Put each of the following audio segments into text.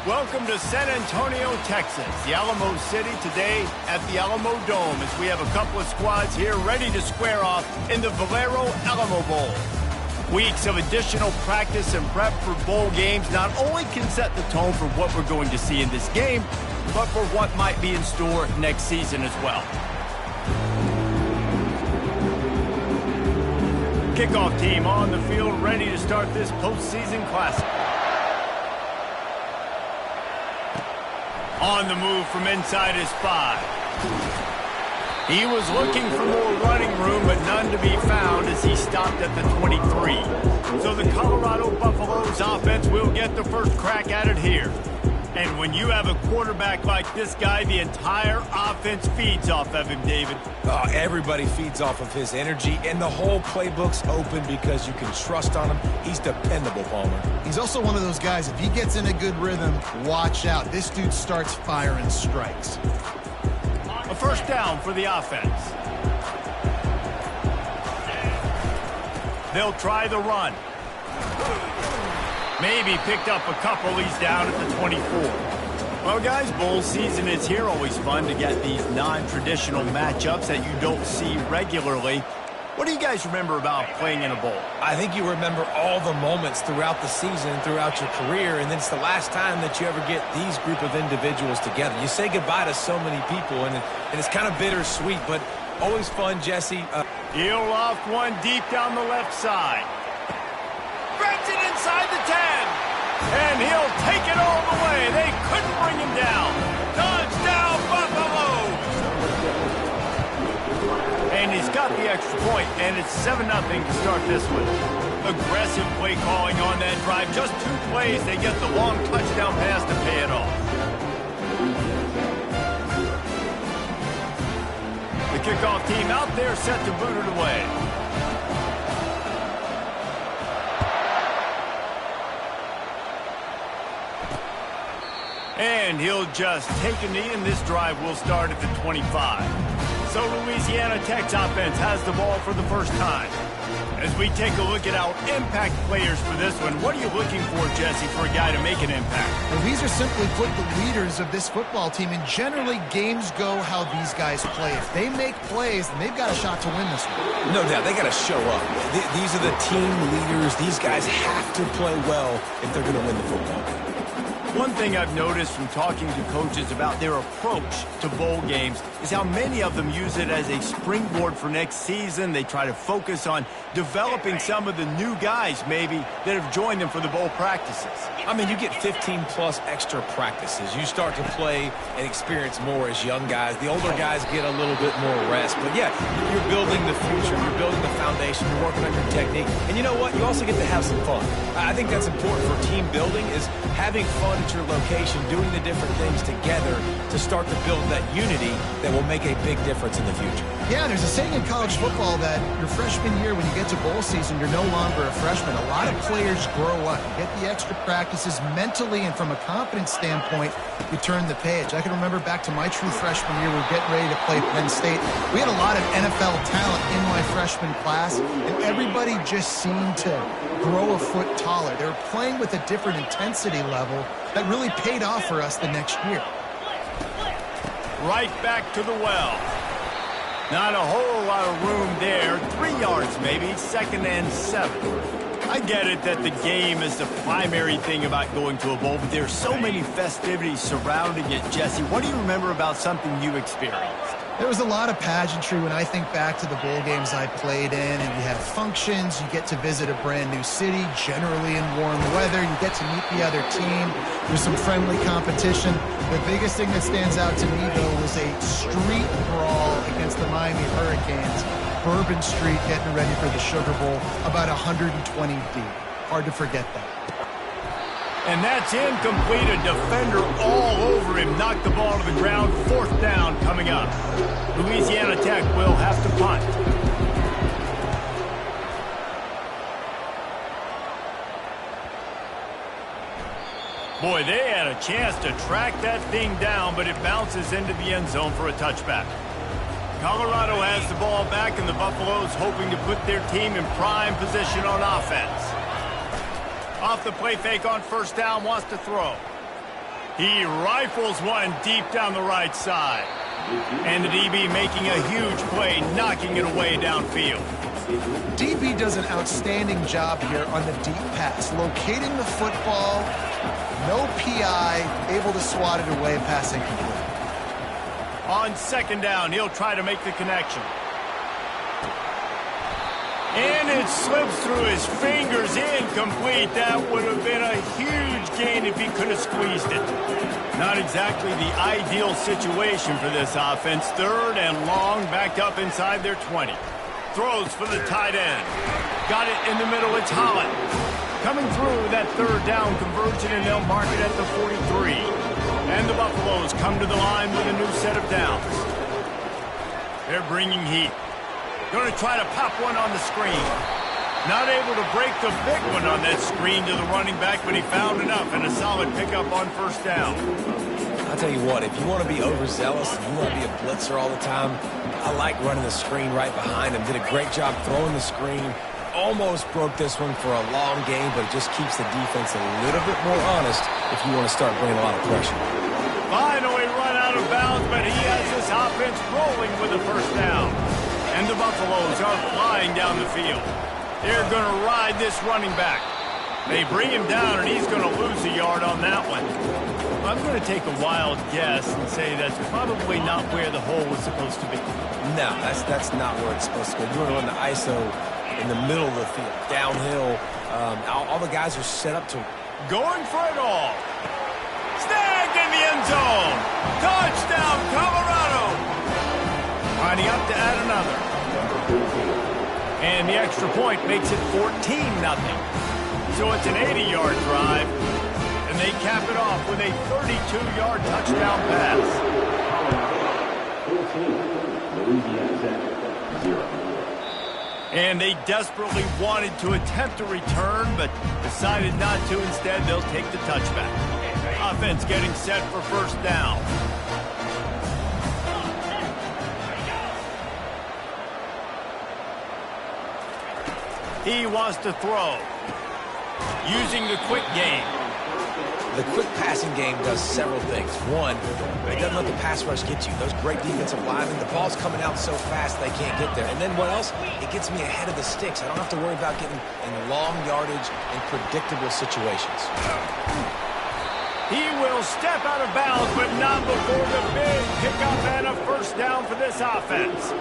Welcome to San Antonio, Texas, the Alamo City today at the Alamo Dome as we have a couple of squads here ready to square off in the Valero Alamo Bowl. Weeks of additional practice and prep for bowl games not only can set the tone for what we're going to see in this game, but for what might be in store next season as well. Kickoff team on the field ready to start this postseason classic. On the move from inside his 5. He was looking for more running room, but none to be found as he stopped at the 23. So the Colorado Buffaloes offense will get the first crack at it here. And when you have a quarterback like this guy, the entire offense feeds off of him, David. Everybody feeds off of his energy, and the whole playbook's open because you can trust on him. He's dependable, Palmer. He's also one of those guys, if he gets in a good rhythm, watch out. This dude starts firing strikes. A first down for the offense. They'll try the run. Maybe picked up a couple. He's down at the 24. Well, guys, bowl season is here. Always fun to get these non-traditional matchups that you don't see regularly. What do you guys remember about playing in a bowl? I think you remember all the moments throughout the season, throughout your career, and then it's the last time that you ever get these group of individuals together. You say goodbye to so many people, and it's kind of bittersweet, but always fun, Jesse. He'll loft one deep down the left side. Grabs it inside the 10. And he'll take it all the way. They couldn't bring him down. Touchdown, Buffaloes! And he's got the extra point, and it's 7-0 to start this one. Aggressive play calling on that drive. Just 2 plays, they get the long touchdown pass to pay it off. The kickoff team out there set to boot it away. And he'll just take a knee, and this drive will start at the 25. So Louisiana Tech's offense has the ball for the first time. As we take a look at our impact players for this one, what are you looking for, Jesse, for a guy to make an impact? Well, these are simply put the leaders of this football team, and generally games go how these guys play. If they make plays, then they've got a shot to win this one. No doubt, they got to show up. These are the team leaders. These guys have to play well if they're going to win the football game. One thing I've noticed from talking to coaches about their approach to bowl games is how many of them use it as a springboard for next season. They try to focus on developing some of the new guys, maybe, that have joined them for the bowl practices. I mean, you get 15-plus extra practices. You start to play and experience more as young guys. The older guys get a little bit more rest. But, yeah, you're building the future. You're building the foundation. You're working on your technique. And you know what? You also get to have some fun. I think that's important for team building is having fun at your location, doing the different things together to start to build that unity that will make a big difference in the future. Yeah, there's a saying in college football that your freshman year, when you get to bowl season, you're no longer a freshman. A lot of players grow up. You get the extra practices mentally, and from a confidence standpoint, you turn the page. I can remember back to my true freshman year, we were getting ready to play Penn State. We had a lot of NFL talent in my freshman class, and everybody just seemed to grow a foot taller. They were playing with a different intensity level that really paid off for us the next year. Right back to the well. Not a whole lot of room there. 3 yards maybe, 2nd and 7. I get it that the game is the primary thing about going to a bowl, but there's so many festivities surrounding it, Jesse. What do you remember about something you experienced? There was a lot of pageantry when I think back to the bowl games I played in, and you have functions, you get to visit a brand new city, generally in warm weather, you get to meet the other team, there's some friendly competition. The biggest thing that stands out to me, though, was a street brawl against the Miami Hurricanes. Bourbon Street getting ready for the Sugar Bowl, about 120 deep. Hard to forget that. And that's incomplete. A defender all over him. Knocked the ball to the ground. 4th down coming up. Louisiana Tech will have to punt. Boy, they had a chance to track that thing down, but it bounces into the end zone for a touchback. Colorado has the ball back, and the Buffaloes hoping to put their team in prime position on offense. Off the play fake on 1st down, wants to throw. He rifles one deep down the right side. And the DB making a huge play, knocking it away downfield. DB does an outstanding job here on the deep pass, locating the football, no PI, able to swat it away, pass incomplete. On second down, he'll try to make the connection. And it slips through his fingers, incomplete. That would have been a huge gain if he could have squeezed it. Not exactly the ideal situation for this offense. Third and long, backed up inside their 20. Throws for the tight end. Got it in the middle, it's Holland. Coming through that third down conversion, and they'll mark it at the 43. And the Buffaloes come to the line with a new set of downs. They're bringing heat. Going to try to pop one on the screen. Not able to break the big one on that screen to the running back, but he found enough and a solid pickup on first down. I'll tell you what, if you want to be overzealous and you want to be a blitzer all the time, I like running the screen right behind him. Did a great job throwing the screen. Almost broke this one for a long game, but it just keeps the defense a little bit more honest if you want to start bringing a lot of pressure. Finally run out of bounds, but he has this offense rolling with a first down. And the Buffaloes are flying down the field. They're going to ride this running back. They bring him down, and he's going to lose a yard on that one. I'm going to take a wild guess and say that's probably not where the hole was supposed to be. No, that's not where it's supposed to go. You're going to ISO in the middle of the field, downhill. All the guys are set up to... Going for it all. Snagged in the end zone. Touchdown, Colorado. Lining up to add another. And the extra point makes it 14-0. So it's an 80-yard drive. And they cap it off with a 32-yard touchdown pass. And they desperately wanted to attempt a return, but decided not to. Instead, they'll take the touchback. Offense getting set for first down. He wants to throw. Using the quick game. The quick passing game does several things. One, it doesn't let the pass rush get you. Those great defensive linemen, the ball's coming out so fast they can't get there. And then what else? It gets me ahead of the sticks. I don't have to worry about getting in long yardage and predictable situations. He will step out of bounds, but not before the big pickup and a first down for this offense.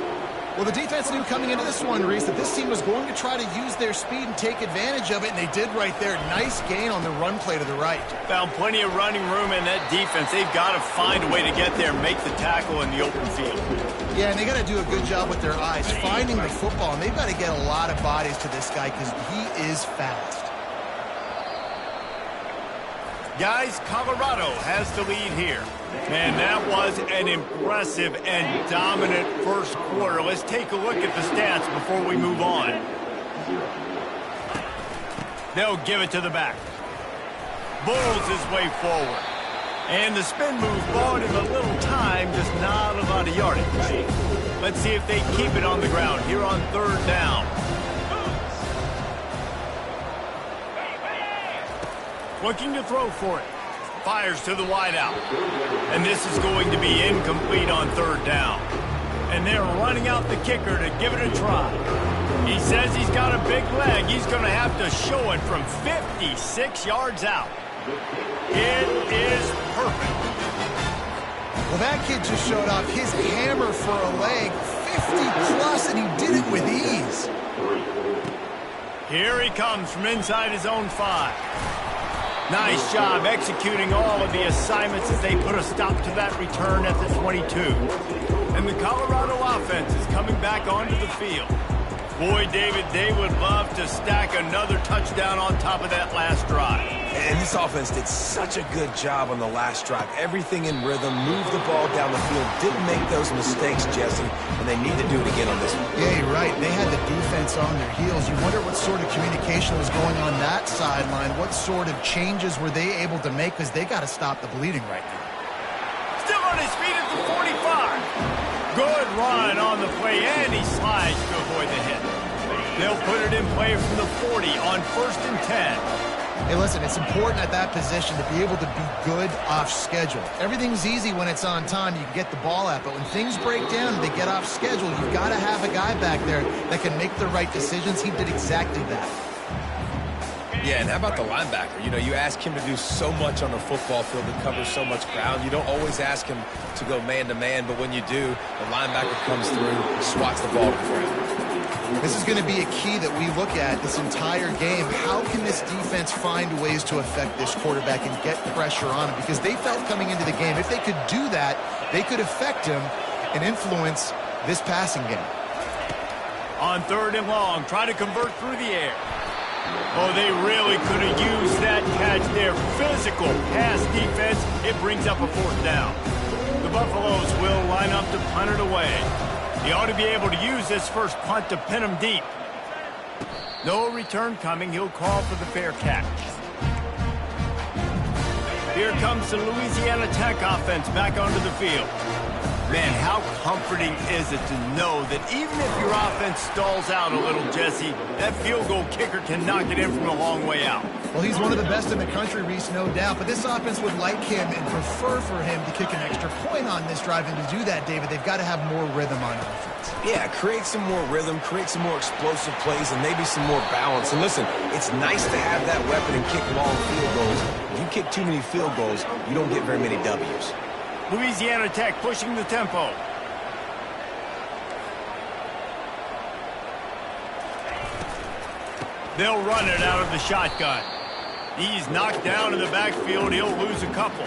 Well, the defense knew coming into this one, Reese, that this team was going to try to use their speed and take advantage of it, and they did right there. Nice gain on the run play to the right. Found plenty of running room in that defense. They've got to find a way to get there and make the tackle in the open field. Yeah, and they got to do a good job with their eyes, finding the football, and they've got to get a lot of bodies to this guy because he is fast. Guys, Colorado has the lead here. Man, that was an impressive and dominant first quarter. Let's take a look at the stats before we move on. They'll give it to the back. Bulls his way forward. And the spin move bought him a little time, just not a lot of yardage. Let's see if they keep it on the ground here on third down. Looking to throw for it. Fires to the wideout. And this is going to be incomplete on third down. And they're running out the kicker to give it a try. He says he's got a big leg. He's going to have to show it from 56 yards out. It is perfect. Well, that kid just showed off his hammer for a leg, 50-plus, and he did it with ease. Here he comes from inside his own 5. Nice job executing all of the assignments as they put a stop to that return at the 22. And the Colorado offense is coming back onto the field. Boy, David, they would love to stack another touchdown on top of that last drive. And this offense did such a good job on the last drive. Everything in rhythm, moved the ball down the field, didn't make those mistakes, Jesse, and they need to do it again on this one. Yeah, you're right. They had the defense on their heels. You wonder what sort of communication was going on that sideline. What sort of changes were they able to make, because they got to stop the bleeding right now. Still on his feet at the 45. Good run on the play, and he slides to avoid the hit. They'll put it in play from the 40 on 1st and 10. Hey, listen, it's important at that position to be able to be good off schedule. Everything's easy when it's on time. You can get the ball out, but when things break down and they get off schedule, you've got to have a guy back there that can make the right decisions. He did exactly that. Yeah, and how about the linebacker? You know, you ask him to do so much on the football field to cover so much ground. You don't always ask him to go man-to-man, but when you do, the linebacker comes through, swats the ball to the ground. This is going to be a key that we look at this entire game. How can this defense find ways to affect this quarterback and get pressure on him? Because they felt coming into the game, if they could do that, they could affect him and influence this passing game. On 3rd and long, try to convert through the air. Oh, they really could have used that catch there. Physical pass defense. It brings up a 4th down. The Buffaloes will line up to punt it away. He ought to be able to use this first punt to pin him deep. No return coming. He'll call for the fair catch. Here comes the Louisiana Tech offense back onto the field. Man, how comforting is it to know that even if your offense stalls out a little, Jesse, that field goal kicker can knock it in from a long way out. Well, he's one of the best in the country, Reese, no doubt. But this offense would like him and prefer for him to kick an extra point on this drive. And to do that, David, they've got to have more rhythm on offense. Yeah, create some more rhythm, create some more explosive plays, and maybe some more balance. And listen, it's nice to have that weapon and kick long field goals. If you kick too many field goals, you don't get very many W's. Louisiana Tech pushing the tempo. They'll run it out of the shotgun. He's knocked down in the backfield. He'll lose a couple.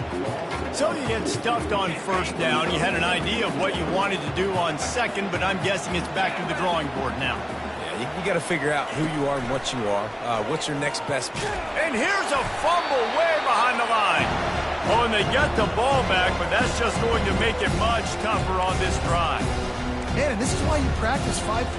So you get stuffed on 1st down. You had an idea of what you wanted to do on 2nd, but I'm guessing it's back to the drawing board now. Yeah, you got to figure out who you are and what you are. What's your next best play? And here's a fumble way behind the line. Oh, and they get the ball back, but that's just going to make it much tougher on this drive. Man, and this is why you practice 5